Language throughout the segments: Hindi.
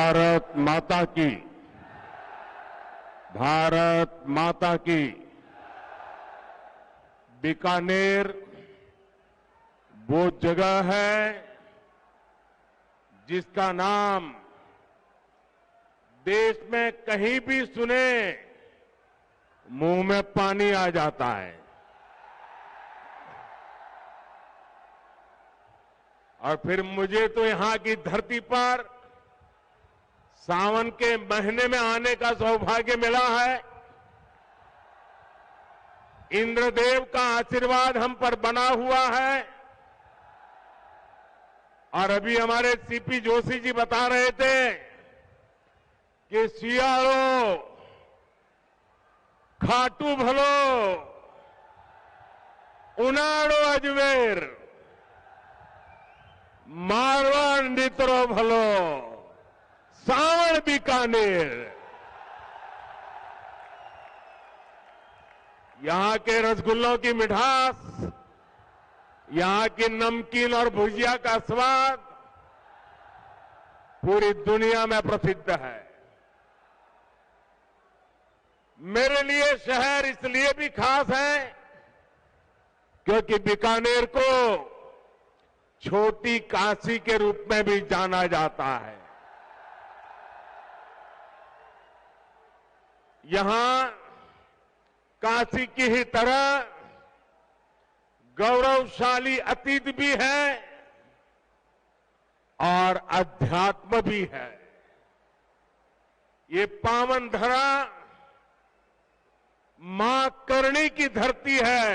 भारत माता की, भारत माता की। बीकानेर वो जगह है जिसका नाम देश में कहीं भी सुने मुंह में पानी आ जाता है। और फिर मुझे तो यहां की धरती पर सावन के महीने में आने का सौभाग्य मिला है। इंद्रदेव का आशीर्वाद हम पर बना हुआ है। और अभी हमारे सीपी जोशी जी बता रहे थे कि सियारो खाटू भलो उनाड़ो अजमेर मारवाड़ नित्रो भलो सावण बीकानेर। यहां के रसगुल्लों की मिठास, यहां की नमकीन और भुजिया का स्वाद पूरी दुनिया में प्रसिद्ध है। मेरे लिए शहर इसलिए भी खास है क्योंकि बीकानेर को छोटी काशी के रूप में भी जाना जाता है। यहां काशी की ही तरह गौरवशाली अतीत भी है और अध्यात्म भी है। ये पावन धरा मां करणी की धरती है।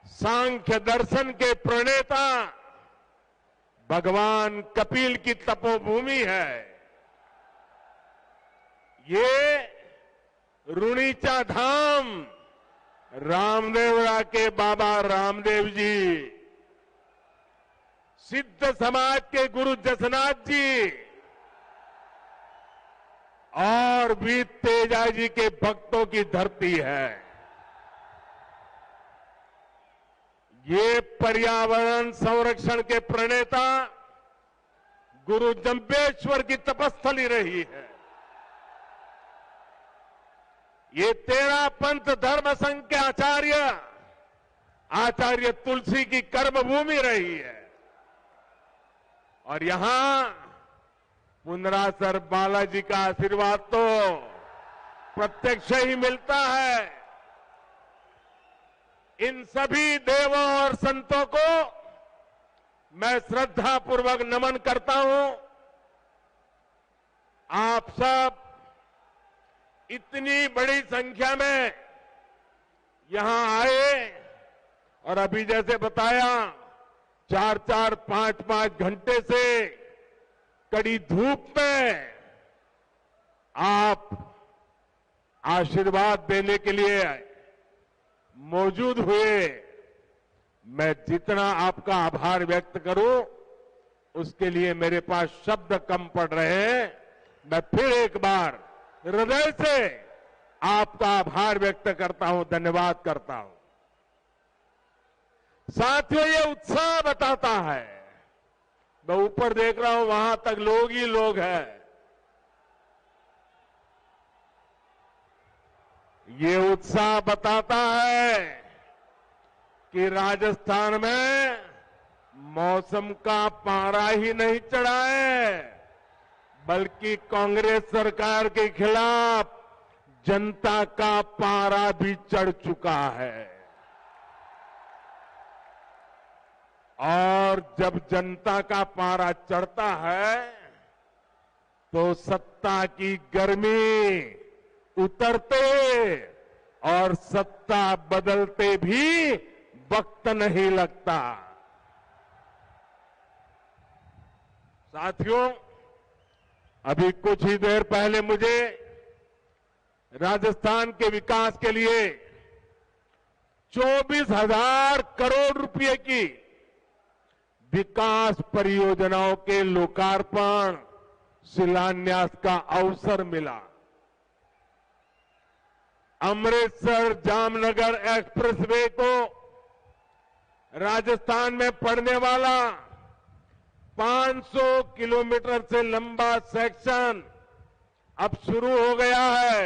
सांख्य दर्शन के प्रणेता भगवान कपिल की तपोभूमि है। ये रुणीचा धाम रामदेवरा के बाबा रामदेव जी, सिद्ध समाज के गुरु जसनाथ जी और भी तेजा जी के भक्तों की धरती है। ये पर्यावरण संरक्षण के प्रणेता गुरु जंबेश्वर की तपस्थली रही है। ये 13 पंथ धर्म संघ के आचार्य तुलसी की कर्मभूमि रही है। और यहां पुनरासर बालाजी का आशीर्वाद तो प्रत्यक्ष ही मिलता है। इन सभी देवों और संतों को मैं श्रद्धापूर्वक नमन करता हूं। आप सब इतनी बड़ी संख्या में यहां आए और अभी जैसे बताया 4-4, 5-5 घंटे से कड़ी धूप में आप आशीर्वाद देने के लिए मौजूद हुए। मैं जितना आपका आभार व्यक्त करूं उसके लिए मेरे पास शब्द कम पड़ रहे हैं। मैं फिर एक बार हृदय से आपका आभार व्यक्त करता हूं, धन्यवाद करता हूं। साथियों, ये उत्साह बताता है। मैं ऊपर देख रहा हूं, वहां तक लोग ही लोग हैं। ये उत्साह बताता है कि राजस्थान में मौसम का पारा ही नहीं चढ़ा है, बल्कि कांग्रेस सरकार के खिलाफ जनता का पारा भी चढ़ चुका है। और जब जनता का पारा चढ़ता है तो सत्ता की गर्मी उतरते और सत्ता बदलते भी वक्त नहीं लगता। साथियों, अभी कुछ ही देर पहले मुझे राजस्थान के विकास के लिए 24,000 करोड़ रुपए की विकास परियोजनाओं के लोकार्पण शिलान्यास का अवसर मिला। अमृतसर जामनगर एक्सप्रेसवे को राजस्थान में पड़ने वाला 500 किलोमीटर से लंबा सेक्शन अब शुरू हो गया है।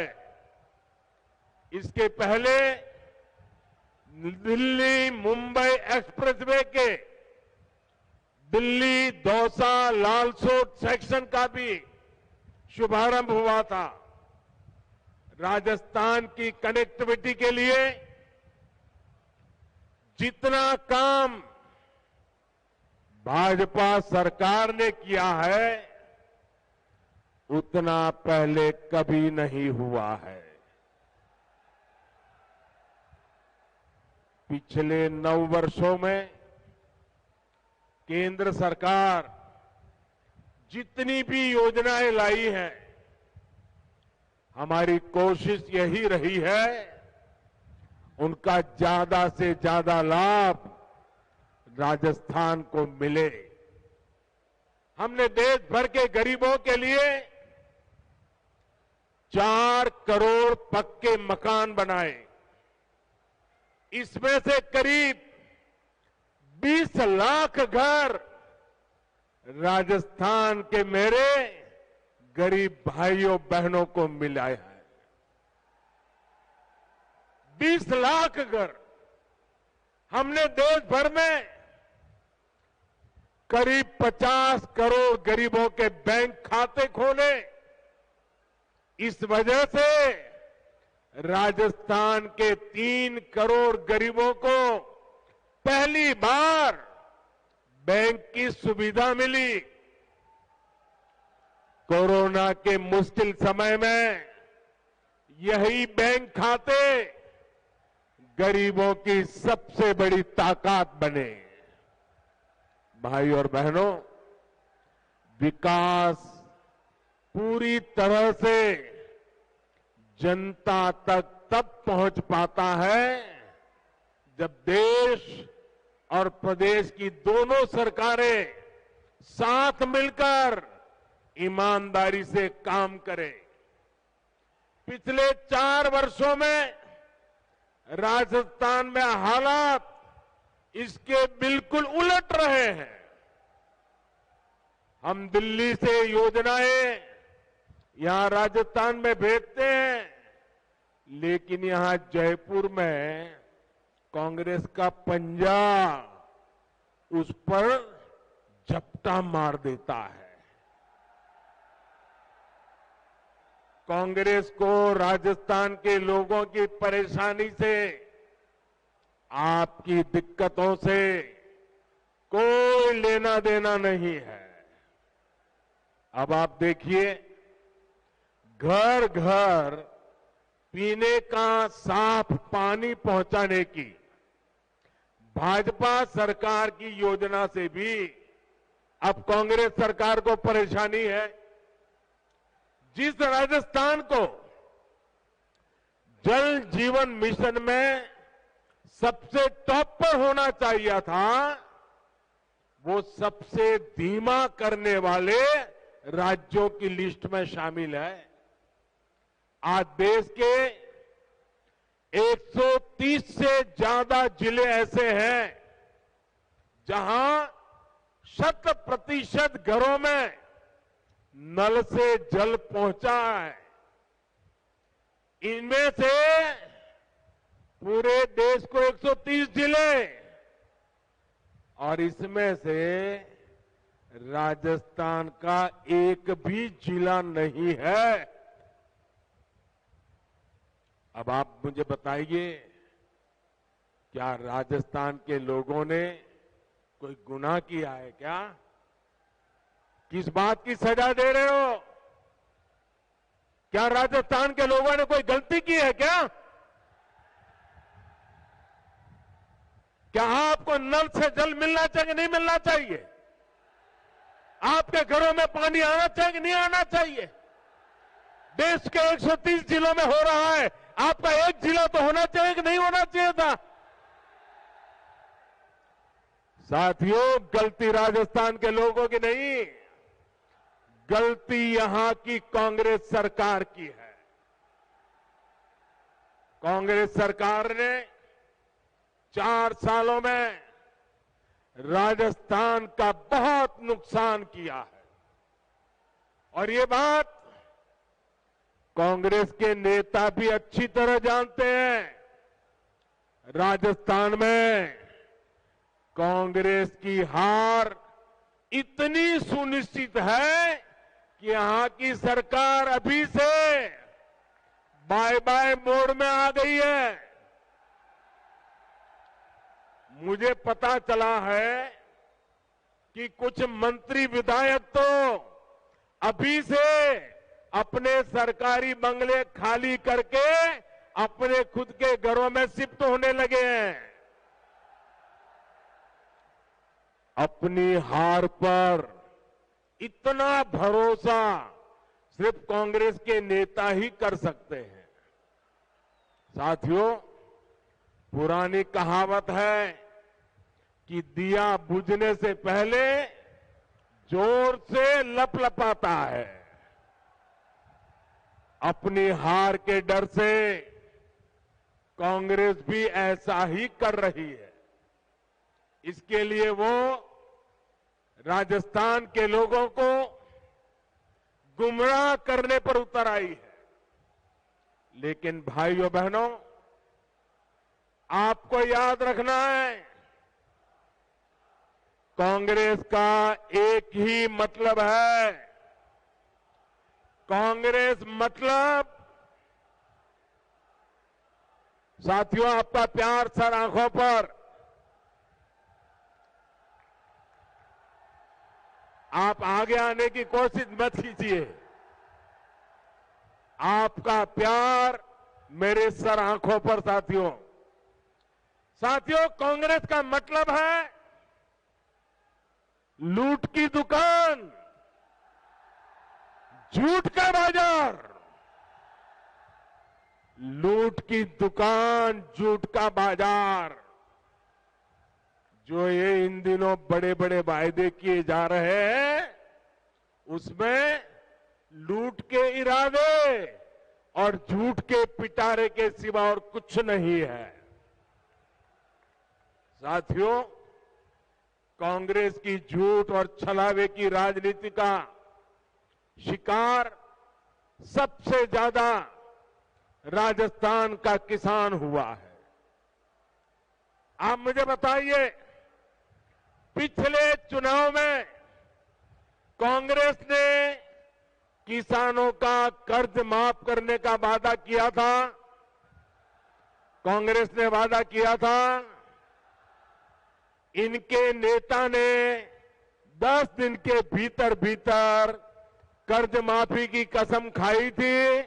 इसके पहले दिल्ली मुंबई एक्सप्रेसवे के दिल्ली दौसा लालसोट सेक्शन का भी शुभारंभ हुआ था। राजस्थान की कनेक्टिविटी के लिए जितना काम भाजपा सरकार ने किया है उतना पहले कभी नहीं हुआ है। पिछले 9 वर्षों में केंद्र सरकार जितनी भी योजनाएं लाई हैं, हमारी कोशिश यही रही है उनका ज्यादा से ज्यादा लाभ राजस्थान को मिले। हमने देश भर के गरीबों के लिए 4 करोड़ पक्के मकान बनाए। इसमें से करीब 20 लाख घर राजस्थान के मेरे गरीब भाइयों बहनों को मिला है। 20 लाख घर। हमने देश भर में करीब 50 करोड़ गरीबों के बैंक खाते खोले। इस वजह से राजस्थान के 3 करोड़ गरीबों को पहली बार बैंक की सुविधा मिली। कोरोना के मुश्किल समय में यही बैंक खाते गरीबों की सबसे बड़ी ताकत बने। भाई और बहनों, विकास पूरी तरह से जनता तक तब पहुंच पाता है जब देश और प्रदेश की दोनों सरकारें साथ मिलकर ईमानदारी से काम करें। पिछले 4 वर्षों में राजस्थान में हालात इसके बिल्कुल उलट रहे हैं। हम दिल्ली से योजनाएं यहां राजस्थान में भेजते हैं, लेकिन यहां जयपुर में कांग्रेस का पंजा उस पर झपटा मार देता है। कांग्रेस को राजस्थान के लोगों की परेशानी से, आपकी दिक्कतों से कोई लेना देना नहीं है। अब आप देखिए, घर घर पीने का साफ पानी पहुंचाने की भाजपा सरकार की योजना से भी अब कांग्रेस सरकार को परेशानी है। जिस राजस्थान को जल जीवन मिशन में सबसे टॉप पर होना चाहिए था, वो सबसे धीमा करने वाले राज्यों की लिस्ट में शामिल है। आज देश के 130 से ज्यादा जिले ऐसे हैं जहां 100% घरों में नल से जल पहुंचा है। इनमें से पूरे देश को 130 जिले, और इसमें से राजस्थान का एक भी जिला नहीं है। अब आप मुझे बताइए, क्या राजस्थान के लोगों ने कोई गुनाह किया है क्या? किस बात की सजा दे रहे हो? क्या राजस्थान के लोगों ने कोई गलती की है क्या? क्या आपको नल से जल मिलना चाहिए, नहीं मिलना चाहिए? आपके घरों में पानी आना चाहिए, नहीं आना चाहिए? देश के 130 जिलों में हो रहा है, आपका एक जिला तो होना चाहिए कि नहीं होना चाहिए था? साथियों, गलती राजस्थान के लोगों की नहीं, गलती यहां की कांग्रेस सरकार की है। कांग्रेस सरकार ने 4 सालों में राजस्थान का बहुत नुकसान किया है। और ये बात कांग्रेस के नेता भी अच्छी तरह जानते हैं। राजस्थान में कांग्रेस की हार इतनी सुनिश्चित है कि यहां की सरकार अभी से बाय बाय मोड में आ गई है। मुझे पता चला है कि कुछ मंत्री विधायक तो अभी से अपने सरकारी बंगले खाली करके अपने खुद के घरों में शिफ्ट होने लगे हैं। अपनी हार पर इतना भरोसा सिर्फ कांग्रेस के नेता ही कर सकते हैं। साथियों, पुरानी कहावत है कि दिया बुझने से पहले जोर से लपलपाता है। अपनी हार के डर से कांग्रेस भी ऐसा ही कर रही है। इसके लिए वो राजस्थान के लोगों को गुमराह करने पर उतर आई है। लेकिन भाइयों बहनों, आपको याद रखना है, कांग्रेस का एक ही मतलब है। कांग्रेस मतलब, साथियों आपका प्यार सर आंखों पर, आप आगे आने की कोशिश मत कीजिए। आपका प्यार मेरे सर आंखों पर। साथियों, कांग्रेस का मतलब है लूट की दुकान, झूठ का बाजार। लूट की दुकान, झूठ का बाजार, जो ये इन दिनों बड़े बड़े वायदे किए जा रहे हैं, उसमें लूट के इरादे और झूठ के पिटारे के सिवा और कुछ नहीं है। साथियों, कांग्रेस की झूठ और छलावे की राजनीति का शिकार सबसे ज्यादा राजस्थान का किसान हुआ है। आप मुझे बताइए, पिछले चुनाव में कांग्रेस ने किसानों का कर्ज माफ करने का वादा किया था। कांग्रेस ने वादा किया था। इनके नेता ने 10 दिन के भीतर भीतर कर्ज माफी की कसम खाई थी।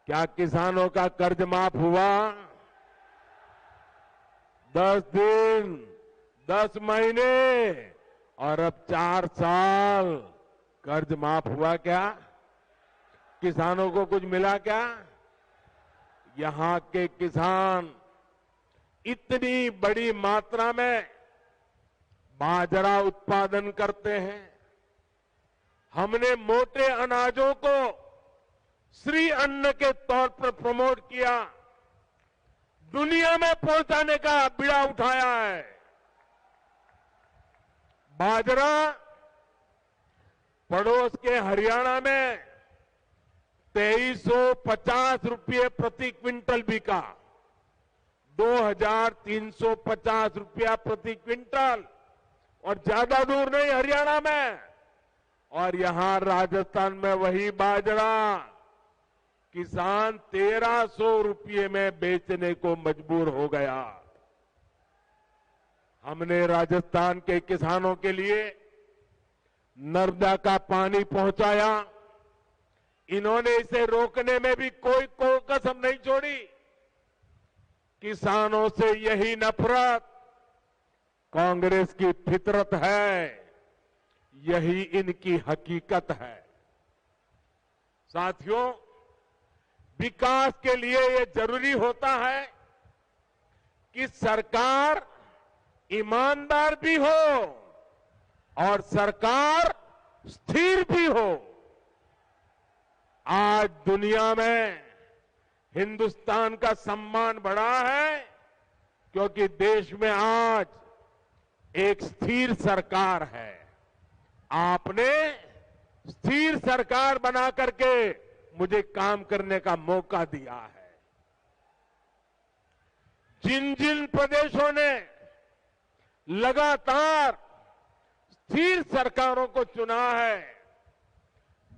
क्या किसानों का कर्ज माफ हुआ? 10 दिन, 10 महीने और अब 4 साल कर्ज माफ हुआ क्या? किसानों को कुछ मिला क्या? यहां के किसान इतनी बड़ी मात्रा में बाजरा उत्पादन करते हैं। हमने मोटे अनाजों को श्री अन्न के तौर पर प्रमोट किया, दुनिया में पहुंचाने का बीड़ा उठाया है। बाजरा पड़ोस के हरियाणा में 2350 रुपये प्रति क्विंटल बिका, 2350 रुपया प्रति क्विंटल, और ज्यादा दूर नहीं हरियाणा में। और यहां राजस्थान में वही बाजरा किसान 1300 रुपये में बेचने को मजबूर हो गया। हमने राजस्थान के किसानों के लिए नर्मदा का पानी पहुंचाया। इन्होंने इसे रोकने में भी कोई कसम नहीं छोड़ी। किसानों से यही नफरत कांग्रेस की फितरत है, यही इनकी हकीकत है। साथियों, विकास के लिए ये जरूरी होता है कि सरकार ईमानदार भी हो और सरकार स्थिर भी हो। आज दुनिया में हिंदुस्तान का सम्मान बढ़ा है क्योंकि देश में आज एक स्थिर सरकार है। आपने स्थिर सरकार बना करके मुझे काम करने का मौका दिया है। जिन जिन प्रदेशों ने लगातार स्थिर सरकारों को चुना है,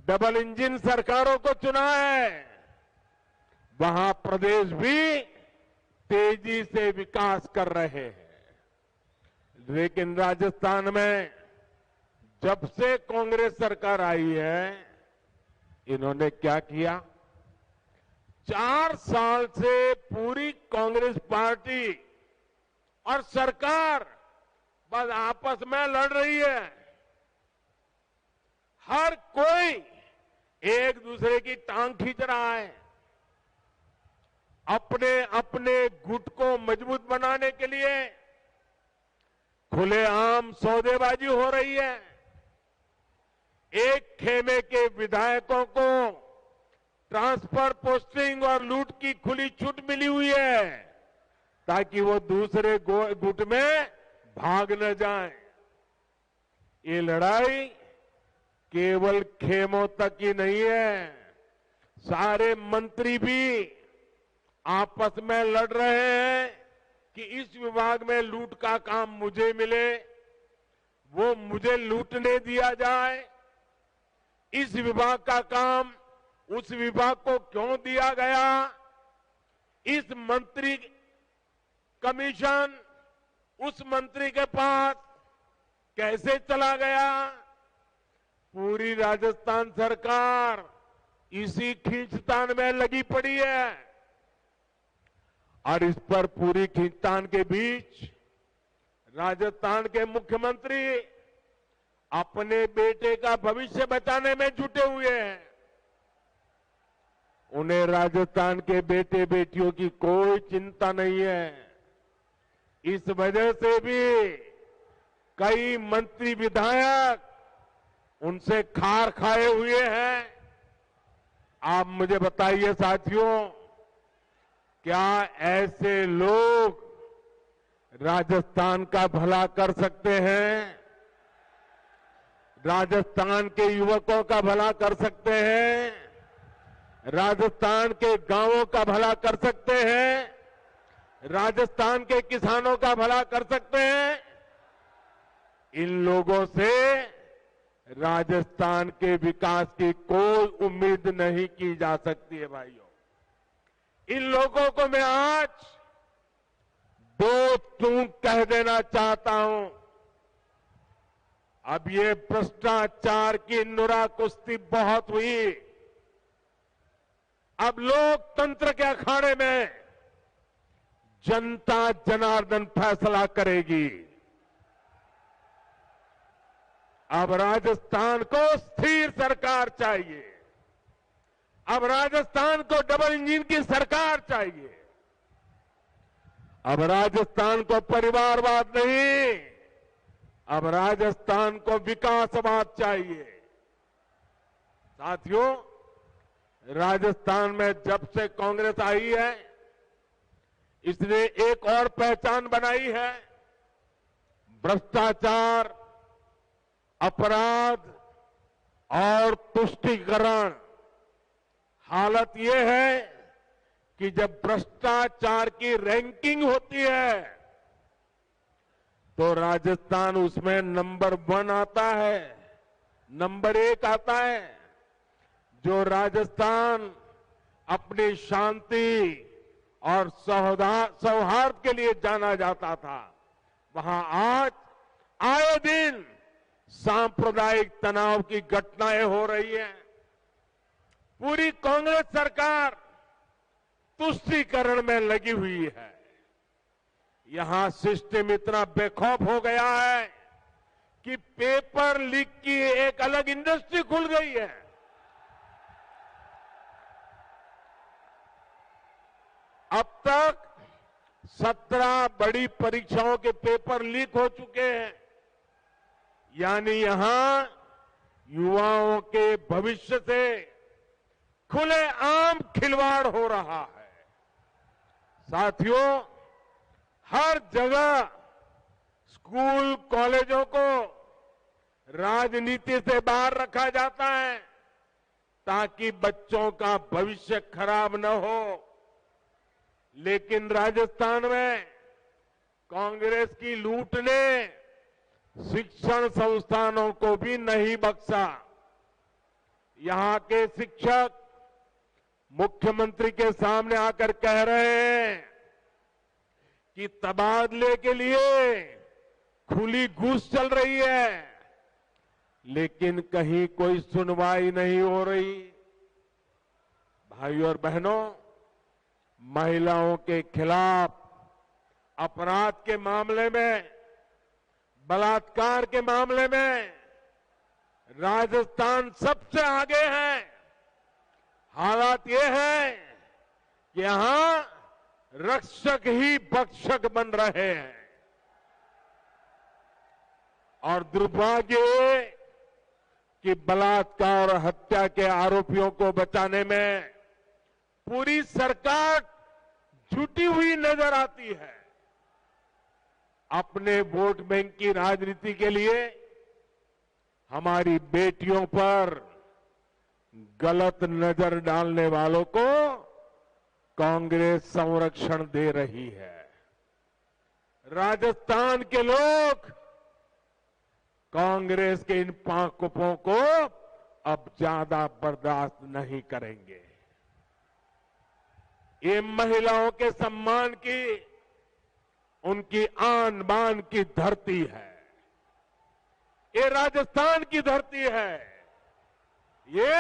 डबल इंजन सरकारों को चुना है, वहां प्रदेश भी तेजी से विकास कर रहे हैं। लेकिन राजस्थान में जब से कांग्रेस सरकार आई है, इन्होंने क्या किया? 4 साल से पूरी कांग्रेस पार्टी और सरकार बस आपस में लड़ रही है। हर कोई एक दूसरे की टांग खींच रहा है। अपने अपने गुट को मजबूत बनाने के लिए खुलेआम सौदेबाजी हो रही है। एक खेमे के विधायकों को ट्रांसफर, पोस्टिंग और लूट की खुली छूट मिली हुई है ताकि वो दूसरे गुट में भाग न जाए। ये लड़ाई केवल खेमों तक ही नहीं है, सारे मंत्री भी आपस में लड़ रहे हैं कि इस विभाग में लूट का काम मुझे मिले, वो मुझे लूटने दिया जाए। इस विभाग का काम उस विभाग को क्यों दिया गया? इस मंत्री कमीशन उस मंत्री के पास कैसे चला गया? पूरी राजस्थान सरकार इसी खींचतान में लगी पड़ी है। और इस पर पूरी खींचतान के बीच राजस्थान के मुख्यमंत्री अपने बेटे का भविष्य बचाने में जुटे हुए हैं। उन्हें राजस्थान के बेटे बेटियों की कोई चिंता नहीं है। इस वजह से भी कई मंत्री विधायक उनसे खार खाए हुए हैं। आप मुझे बताइए साथियों, क्या ऐसे लोग राजस्थान का भला कर सकते हैं? राजस्थान के युवकों का भला कर सकते हैं? राजस्थान के गांवों का भला कर सकते हैं? राजस्थान के किसानों का भला कर सकते हैं? इन लोगों से राजस्थान के विकास की कोई उम्मीद नहीं की जा सकती है भाइयों। इन लोगों को मैं आज 2 टूक कह देना चाहता हूं। अब ये भ्रष्टाचार की नुरा कुश्ती बहुत हुई। अब लोकतंत्र के अखाड़े में जनता जनार्दन फैसला करेगी। अब राजस्थान को स्थिर सरकार चाहिए। अब राजस्थान को डबल इंजन की सरकार चाहिए। अब राजस्थान को परिवारवाद नहीं, अब राजस्थान को विकासवाद चाहिए। साथियों, राजस्थान में जब से कांग्रेस आई है, इसने एक और पहचान बनाई है। भ्रष्टाचार, अपराध और तुष्टीकरण। हालत यह है कि जब भ्रष्टाचार की रैंकिंग होती है तो राजस्थान उसमें नंबर 1 आता है, नंबर 1 आता है। जो राजस्थान अपनी शांति और सौहार्द के लिए जाना जाता था, वहां आज आए दिन सांप्रदायिक तनाव की घटनाएं हो रही हैं। पूरी कांग्रेस सरकार तुष्टीकरण में लगी हुई है। यहां सिस्टम इतना बेखौफ हो गया है कि पेपर लीक की एक अलग इंडस्ट्री खुल गई है। अब तक 17 बड़ी परीक्षाओं के पेपर लीक हो चुके हैं। यानी यहां युवाओं के भविष्य से खुलेआम खिलवाड़ हो रहा है। साथियों, हर जगह स्कूल कॉलेजों को राजनीति से बाहर रखा जाता है ताकि बच्चों का भविष्य खराब न हो। लेकिन राजस्थान में कांग्रेस की लूट ने शिक्षण संस्थानों को भी नहीं बख्शा। यहां के शिक्षक मुख्यमंत्री के सामने आकर कह रहे हैं कि तबादले के लिए खुली घूस चल रही है, लेकिन कहीं कोई सुनवाई नहीं हो रही। भाइयों और बहनों, महिलाओं के खिलाफ अपराध के मामले में, बलात्कार के मामले में राजस्थान सबसे आगे है। हालात ये है कि यहां रक्षक ही भक्षक बन रहे हैं और दुर्भाग्य ये कि बलात्कार और हत्या के आरोपियों को बचाने में पूरी सरकार जुटी हुई नजर आती है। अपने वोट बैंक की राजनीति के लिए हमारी बेटियों पर गलत नजर डालने वालों को कांग्रेस संरक्षण दे रही है। राजस्थान के लोग कांग्रेस के इन पांकुपों को अब ज्यादा बर्दाश्त नहीं करेंगे। ये महिलाओं के सम्मान की, उनकी आन बान की धरती है। ये राजस्थान की धरती है। ये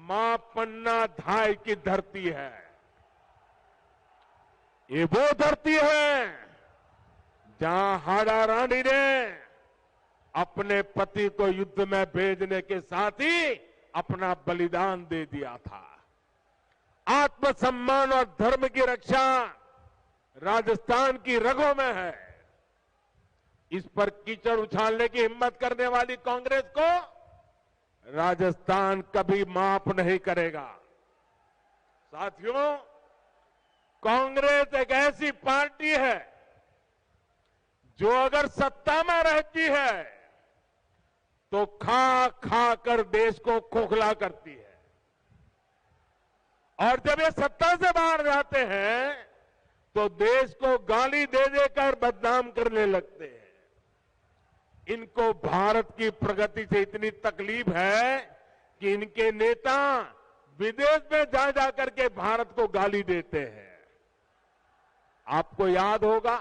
मां पन्ना धाय की धरती है। ये वो धरती है जहां हाड़ा रानी ने अपने पति को युद्ध में भेजने के साथ ही अपना बलिदान दे दिया था। आत्मसम्मान और धर्म की रक्षा राजस्थान की रगों में है। इस पर कीचड़ उछालने की हिम्मत करने वाली कांग्रेस को राजस्थान कभी माफ नहीं करेगा। साथियों, कांग्रेस एक ऐसी पार्टी है जो अगर सत्ता में रहती है तो खा खा कर देश को खोखला करती है, और जब ये सत्ता से बाहर जाते हैं तो देश को गाली दे देकर बदनाम करने लगते हैं। इनको भारत की प्रगति से इतनी तकलीफ है कि इनके नेता विदेश में जा जाकर के भारत को गाली देते हैं। आपको याद होगा,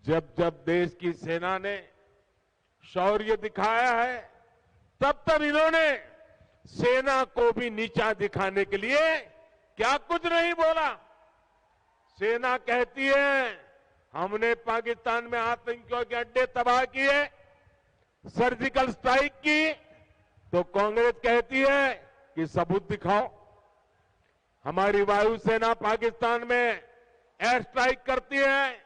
जब जब देश की सेना ने शौर्य दिखाया है, तब तब इन्होंने सेना को भी नीचा दिखाने के लिए क्या कुछ नहीं बोला। सेना कहती है हमने पाकिस्तान में आतंकियों के अड्डे तबाह किए, सर्जिकल स्ट्राइक की, तो कांग्रेस कहती है कि सबूत दिखाओ। हमारी वायुसेना पाकिस्तान में एयर स्ट्राइक करती है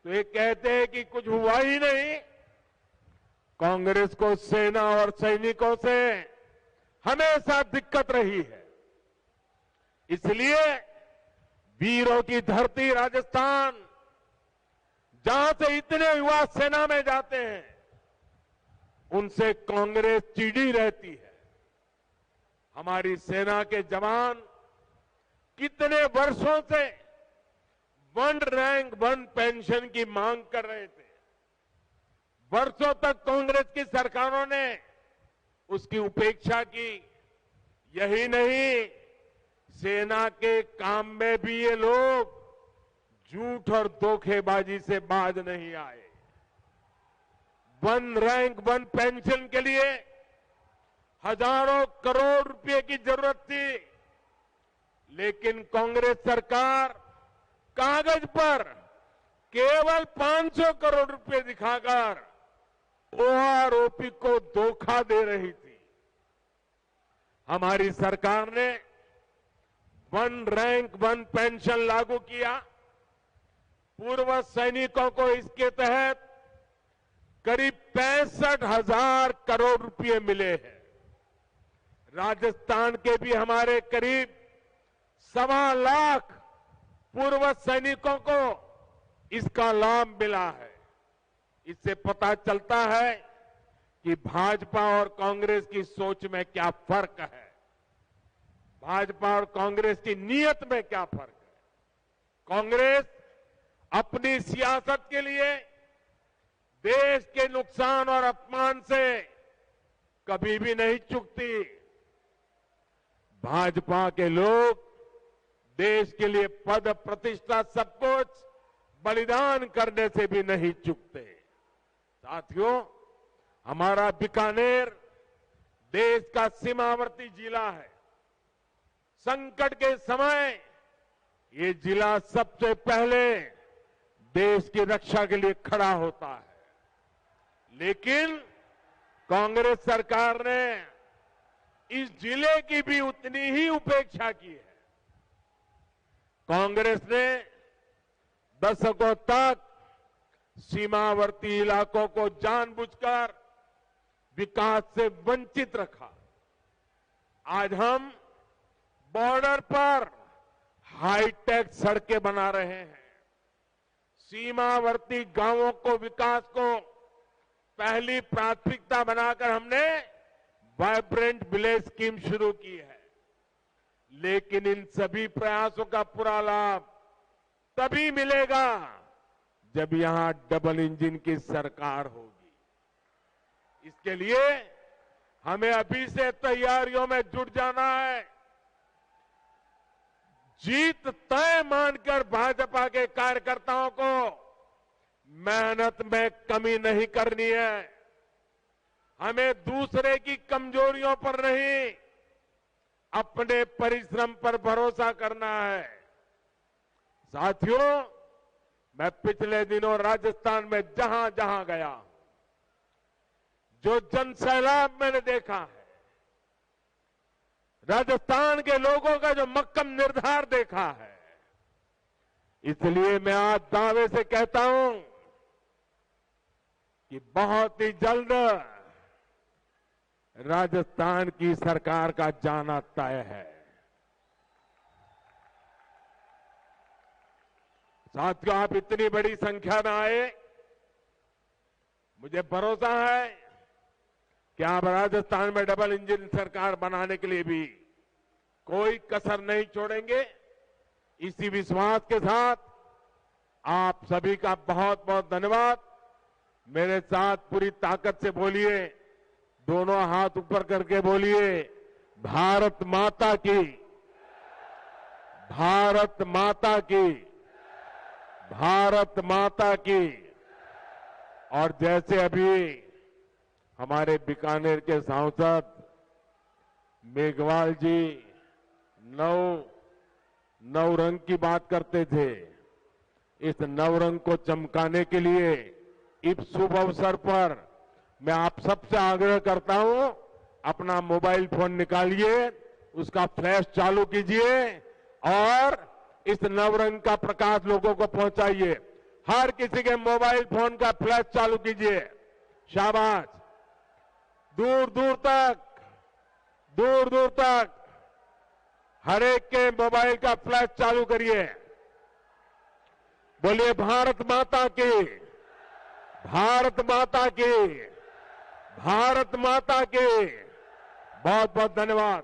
तो ये कहते हैं कि कुछ हुआ ही नहीं। कांग्रेस को सेना और सैनिकों से हमेशा दिक्कत रही है। इसलिए वीरों की धरती राजस्थान, जहां से इतने युवा सेना में जाते हैं, उनसे कांग्रेस चिढ़ी रहती है। हमारी सेना के जवान कितने वर्षों से वन रैंक वन पेंशन की मांग कर रहे थे। वर्षों तक कांग्रेस की सरकारों ने उसकी उपेक्षा की। यही नहीं, सेना के काम में भी ये लोग झूठ और धोखेबाजी से बाज नहीं आए। वन रैंक वन पेंशन के लिए हजारों करोड़ रुपए की जरूरत थी, लेकिन कांग्रेस सरकार कागज पर केवल 500 करोड़ रुपए दिखाकर ओआरओपी को धोखा दे रही थी। हमारी सरकार ने वन रैंक वन पेंशन लागू किया। पूर्व सैनिकों को इसके तहत करीब 65,000 करोड़ रुपए मिले हैं। राजस्थान के भी हमारे करीब 1.25 लाख पूर्व सैनिकों को इसका लाभ मिला है। इससे पता चलता है कि भाजपा और कांग्रेस की सोच में क्या फर्क है, भाजपा और कांग्रेस की नीयत में क्या फर्क है। कांग्रेस अपनी सियासत के लिए देश के नुकसान और अपमान से कभी भी नहीं चूकती। भाजपा के लोग देश के लिए पद प्रतिष्ठा सब कुछ बलिदान करने से भी नहीं चूकते। साथियों, हमारा बीकानेर देश का सीमावर्ती जिला है। संकट के समय ये जिला सबसे पहले देश की रक्षा के लिए खड़ा होता है। लेकिन कांग्रेस सरकार ने इस जिले की भी उतनी ही उपेक्षा की है। कांग्रेस ने दशकों तक सीमावर्ती इलाकों को जानबूझकर विकास से वंचित रखा। आज हम बॉर्डर पर हाईटेक सड़कें बना रहे हैं। सीमावर्ती गांवों को विकास को पहली प्राथमिकता बनाकर हमने वाइब्रेंट विलेज स्कीम शुरू की है। लेकिन इन सभी प्रयासों का पूरा लाभ तभी मिलेगा जब यहां डबल इंजन की सरकार होगी। इसके लिए हमें अभी से तैयारियों में जुट जाना है। जीत तय मानकर भाजपा के कार्यकर्ताओं को मेहनत में कमी नहीं करनी है। हमें दूसरे की कमजोरियों पर नहीं, अपने परिश्रम पर भरोसा करना है। साथियों, मैं पिछले दिनों राजस्थान में जहां जहां गया, जो जनसैलाब मैंने देखा है, राजस्थान के लोगों का जो मक्कम निर्धार देखा है, इसलिए मैं आज दावे से कहता हूं कि बहुत ही जल्द राजस्थान की सरकार का जाना तय है। साथियों, आप इतनी बड़ी संख्या में आए, मुझे भरोसा है कि आप राजस्थान में डबल इंजन सरकार बनाने के लिए भी कोई कसर नहीं छोड़ेंगे। इसी विश्वास के साथ आप सभी का बहुत बहुत धन्यवाद। मेरे साथ पूरी ताकत से बोलिए, दोनों हाथ ऊपर करके बोलिए, भारत माता की, भारत माता की, भारत माता की। और जैसे अभी हमारे बीकानेर के सांसद मेघवाल जी नौ रंग की बात करते थे, इस नवरंग को चमकाने के लिए इस शुभ अवसर पर मैं आप सबसे आग्रह करता हूं, अपना मोबाइल फोन निकालिए, उसका फ्लैश चालू कीजिए और इस नवरंग का प्रकाश लोगों को पहुंचाइए। हर किसी के मोबाइल फोन का फ्लैश चालू कीजिए। शाबाश। दूर दूर तक हर एक के मोबाइल का फ्लैश चालू करिए। बोलिए भारत माता की, भारत माता की, भारत माता की। बहुत बहुत धन्यवाद।